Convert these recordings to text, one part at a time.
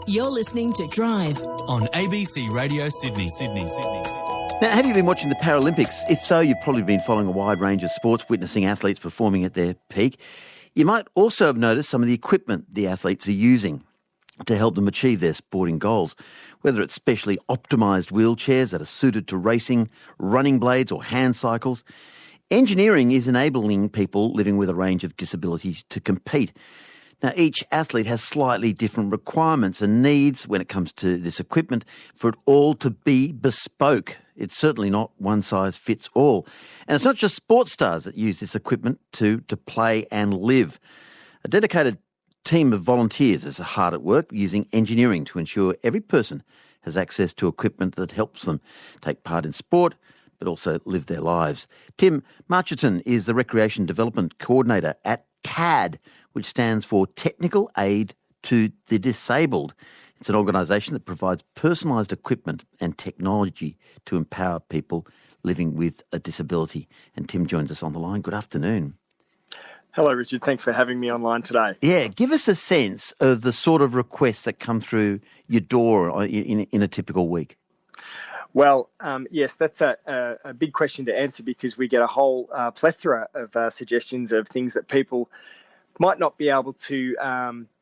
You're listening to Drive on ABC Radio Sydney. Now, have you been watching the Paralympics? If so, you've probably been following a wide range of sports, witnessing athletes performing at their peak. You might also have noticed some of the equipment the athletes are using to help them achieve their sporting goals, whether it's specially optimised wheelchairs that are suited to racing, running blades or hand cycles. Engineering is enabling people living with a range of disabilities to compete. Now, each athlete has slightly different requirements and needs when it comes to this equipment for it all to be bespoke. It's certainly not one size fits all. And it's not just sports stars that use this equipment to play and live. A dedicated team of volunteers is hard at work using engineering to ensure every person has access to equipment that helps them take part in sport, but also live their lives. Tim Marchinton is the Recreation Development Coordinator at TAD, which stands for Technical Aid to the Disabled. It's an organisation that provides personalised equipment and technology to empower people living with a disability. And Tim joins us on the line. Good afternoon. Hello, Richard. Thanks for having me online today. Yeah, give us a sense of the sort of requests that come through your door in a typical week. Well, yes, that's a big question to answer because we get a whole plethora of suggestions of things that people might not be able to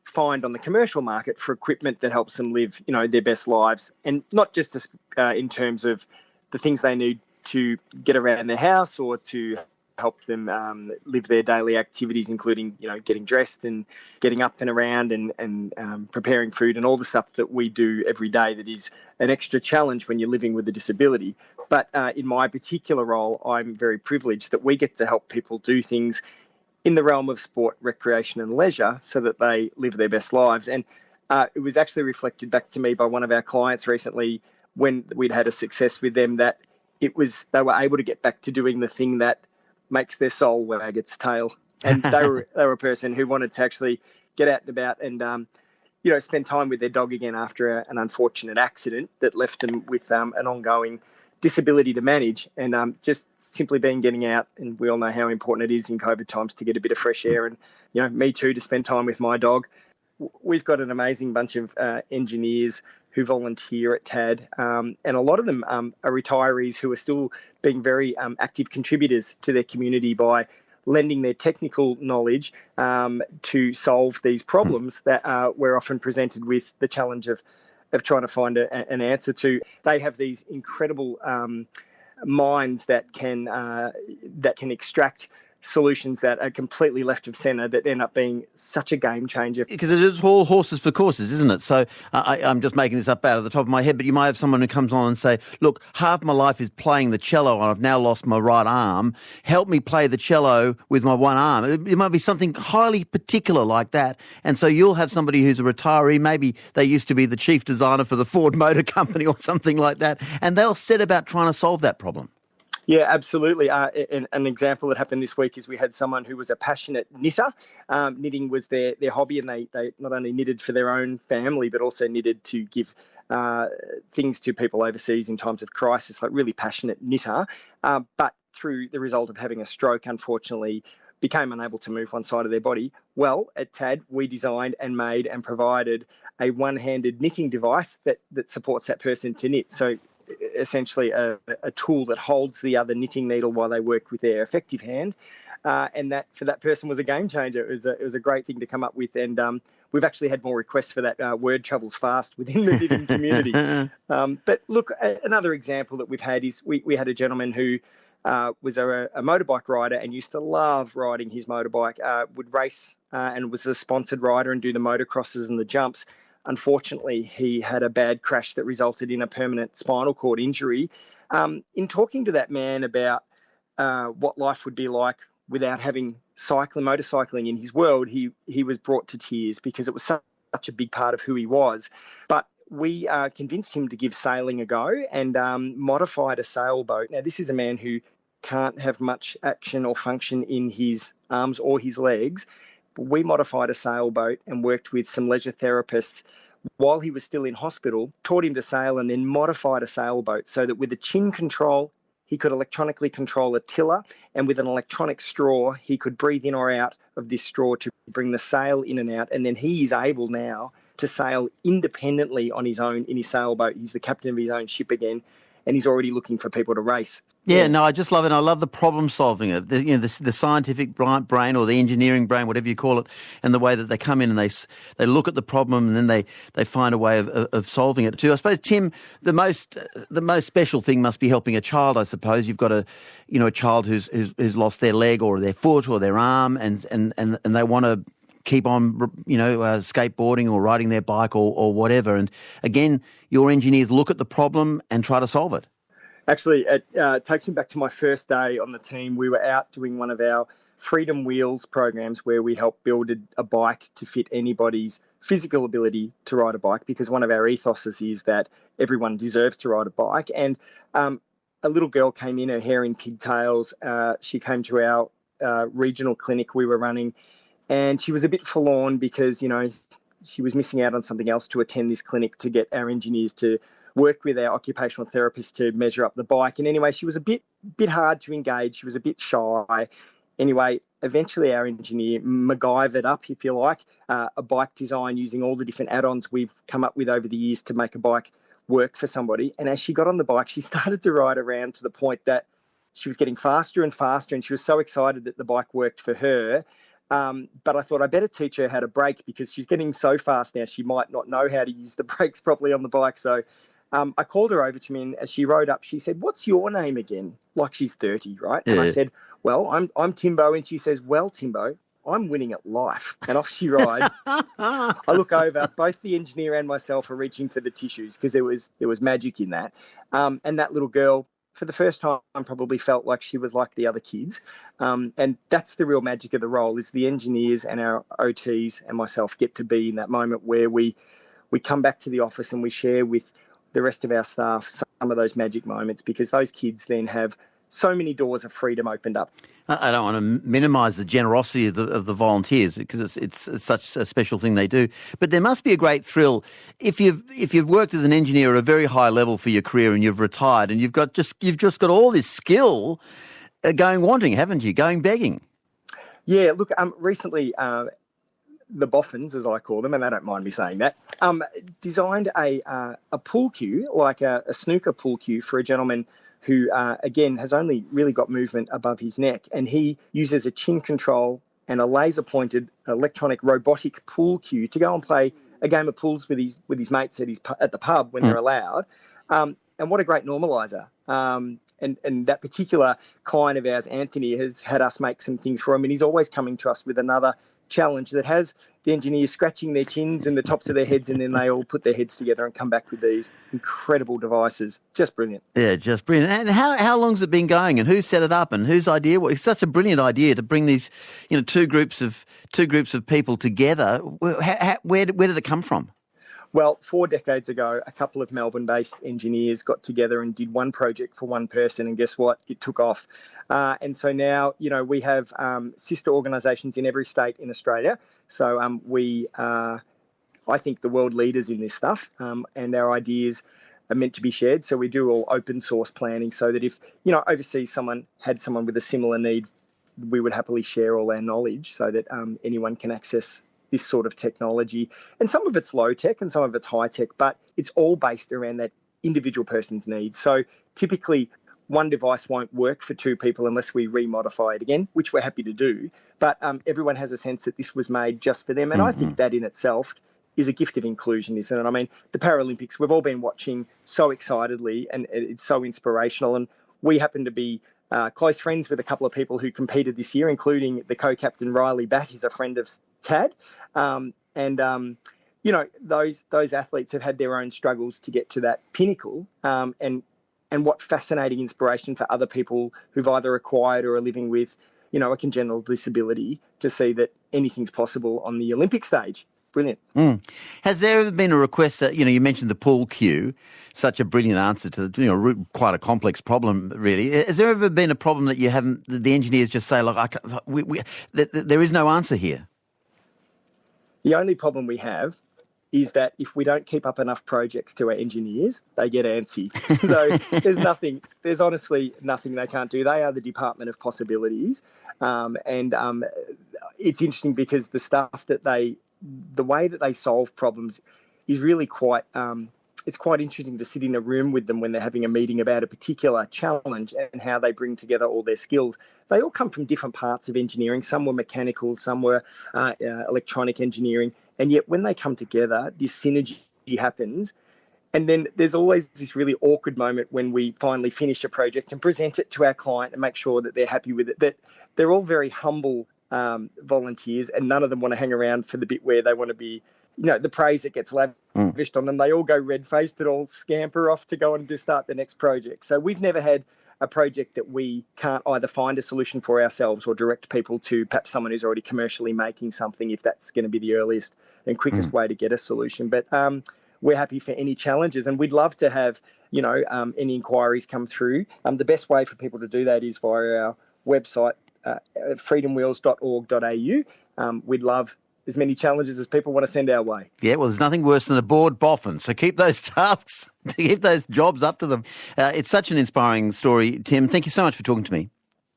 find on the commercial market for equipment that helps them live, their best lives, and not just in terms of the things they need to get around their house or to help them live their daily activities, including, getting dressed and getting up and around and preparing food and all the stuff that we do every day that is an extra challenge when you're living with a disability. But in my particular role, I'm very privileged that we get to help people do things in the realm of sport, recreation and leisure so that they live their best lives. And it was actually reflected back to me by one of our clients recently when we'd had a success with them that they were able to get back to doing the thing that makes their soul wag its tail. And they were a person who wanted to actually get out and about and, spend time with their dog again after an unfortunate accident that left them with an ongoing disability to manage. And just simply getting out, and we all know how important it is in COVID times to get a bit of fresh air and, me too, to spend time with my dog. We've got an amazing bunch of engineers who volunteer at TAD, and a lot of them are retirees who are still being very active contributors to their community by lending their technical knowledge to solve these problems that we're often presented with the challenge of trying to find an answer to. They have these incredible minds that can extract solutions that are completely left of centre that end up being such a game changer. Because it is all horses for courses, isn't it? So I'm just making this up out of the top of my head, but you might have someone who comes on and say, look, half my life is playing the cello and I've now lost my right arm. Help me play the cello with my one arm. It might be something highly particular like that. And so you'll have somebody who's a retiree, maybe they used to be the chief designer for the Ford Motor Company or something like that, and they'll set about trying to solve that problem. Yeah, absolutely. An example that happened this week is we had someone who was a passionate knitter. Knitting was their hobby, and they not only knitted for their own family, but also knitted to give things to people overseas in times of crisis, like really passionate knitter. But through the result of having a stroke, unfortunately, became unable to move one side of their body. Well, at TAD, we designed and made and provided a one-handed knitting device that supports that person to knit. So essentially a tool that holds the other knitting needle while they work with their effective hand, and that for that person was a game changer. It was a great thing to come up with, and we've actually had more requests for that. Word travels fast within the knitting community. But look, another example that we've had is we had a gentleman who was a motorbike rider and used to love riding his motorbike, would race and was a sponsored rider and do the motocrosses and the jumps. Unfortunately, he had a bad crash that resulted in a permanent spinal cord injury. In talking to that man about what life would be like without having motorcycling in his world, he was brought to tears because it was such a big part of who he was. But we convinced him to give sailing a go and modified a sailboat. Now, this is a man who can't have much action or function in his arms or his legs. We modified a sailboat and worked with some leisure therapists while he was still in hospital, taught him to sail and then modified a sailboat so that with a chin control, he could electronically control a tiller, and with an electronic straw, he could breathe in or out of this straw to bring the sail in and out. And then he is able now to sail independently on his own in his sailboat. He's the captain of his own ship again, and he's already looking for people to race. Yeah, no, I just love it. I love the problem solving of the scientific brain or the engineering brain, whatever you call it, and the way that they come in and they look at the problem and then they find a way of solving it too. I suppose, Tim, the most special thing must be helping a child. I suppose you've got a child who's lost their leg or their foot or their arm, and they want to keep on, skateboarding or riding their bike or whatever. And again, your engineers look at the problem and try to solve it. Actually, it takes me back to my first day on the team. We were out doing one of our Freedom Wheels programs where we help build a bike to fit anybody's physical ability to ride a bike, because one of our ethoses is that everyone deserves to ride a bike. And a little girl came in, her hair in pigtails. She came to our regional clinic we were running, and she was a bit forlorn because, she was missing out on something else to attend this clinic to get our engineers to work with our occupational therapist to measure up the bike. And anyway, she was a bit hard to engage. She was a bit shy. Anyway, eventually our engineer MacGyvered up, if you like, a bike design using all the different add-ons we've come up with over the years to make a bike work for somebody. And as she got on the bike, she started to ride around to the point that she was getting faster and faster, and she was so excited that the bike worked for her. But I thought I better teach her how to brake, because she's getting so fast now she might not know how to use the brakes properly on the bike. So I called her over to me, and as she rode up, she said, "What's your name again?" Like she's 30, right? Yeah. And I said, "Well, I'm Timbo." And she says, "Well, Timbo, I'm winning at life." And off she rides. I look over, both the engineer and myself are reaching for the tissues because there was magic in that. And that little girl, for the first time, probably felt like she was like the other kids. And that's the real magic of the role, is the engineers and our OTs and myself get to be in that moment where we come back to the office and we share with the rest of our staff some of those magic moments, because those kids then have so many doors of freedom opened up. I don't want to minimise the generosity of the volunteers, because it's such a special thing they do. But there must be a great thrill if you've worked as an engineer at a very high level for your career and you've retired and you've just got all this skill going wanting, haven't you? Going begging. Yeah. Look, recently. The boffins, as I call them, and they don't mind me saying that, designed a pool cue, like a snooker pool cue, for a gentleman who, again, has only really got movement above his neck. And he uses a chin control and a laser-pointed electronic robotic pool cue to go and play a game of pools with his mates at the pub when they're allowed. And what a great normaliser. And that particular client of ours, Anthony, has had us make some things for him, and he's always coming to us with another challenge that has the engineers scratching their chins and the tops of their heads, and then they all put their heads together and come back with these incredible devices. Just brilliant. Yeah, just brilliant. And how long's it been going, and who set it up, and whose idea? Well, it's such a brilliant idea to bring these, two groups of people together. Where did it come from? Well, 4 decades ago, a couple of Melbourne-based engineers got together and did one project for one person, and guess what? It took off. And so now, we have sister organisations in every state in Australia. So we are, I think, the world leaders in this stuff, and our ideas are meant to be shared. So we do all open source planning, so that if, overseas someone had someone with a similar need, we would happily share all our knowledge so that anyone can access this sort of technology. And some of it's low tech and some of it's high tech, but it's all based around that individual person's needs. So typically one device won't work for two people unless we remodify it again, which we're happy to do. But everyone has a sense that this was made just for them. And I think that in itself is a gift of inclusion, isn't it? I mean, the Paralympics, we've all been watching so excitedly, and it's so inspirational. And we happen to be close friends with a couple of people who competed this year, including the co-captain Riley Batt. He's a friend of Tad. Those athletes have had their own struggles to get to that pinnacle. And what fascinating inspiration for other people who've either acquired or are living with, a congenital disability, to see that anything's possible on the Olympic stage. Brilliant. Has there ever been a request that, you mentioned the pool cue, such a brilliant answer to, quite a complex problem, really. Has there ever been a problem that the engineers just say, look, there is no answer here? The only problem we have is that if we don't keep up enough projects to our engineers, they get antsy. So there's honestly nothing they can't do. They are the Department of Possibilities. And it's interesting because the stuff that they the way that they solve problems is really quite it's quite interesting to sit in a room with them when they're having a meeting about a particular challenge and how they bring together all their skills. They all come from different parts of engineering. Some were mechanical, some were electronic engineering. And yet when they come together, this synergy happens. And then there's always this really awkward moment when we finally finish a project and present it to our client and make sure that they're happy with it. That they're all very humble volunteers, and none of them want to hang around for the bit where they want to be, the praise that gets lavished on them. They all go red-faced and all scamper off to go and start the next project. So we've never had a project that we can't either find a solution for ourselves or direct people to perhaps someone who's already commercially making something, if that's going to be the earliest and quickest way to get a solution. But we're happy for any challenges, and we'd love to have, any inquiries come through. The best way for people to do that is via our website, freedomwheels.org.au. We'd love as many challenges as people want to send our way. Yeah, well, there's nothing worse than a bored boffin, so keep those tasks, keep those jobs up to them. It's such an inspiring story, Tim. Thank you so much for talking to me.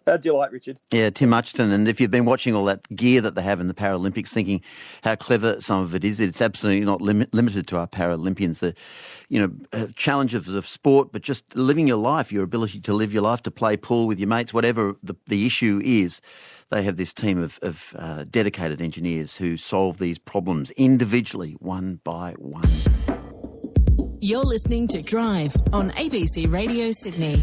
A delight, Richard. Yeah, Tim Marchinton. And if you've been watching all that gear that they have in the Paralympics, thinking how clever some of it is, it's absolutely not limited to our Paralympians. The, challenges of sport, but just living your life, your ability to live your life, to play pool with your mates, whatever the issue is. They have this team of dedicated engineers who solve these problems individually, one by one. You're listening to Drive on ABC Radio Sydney.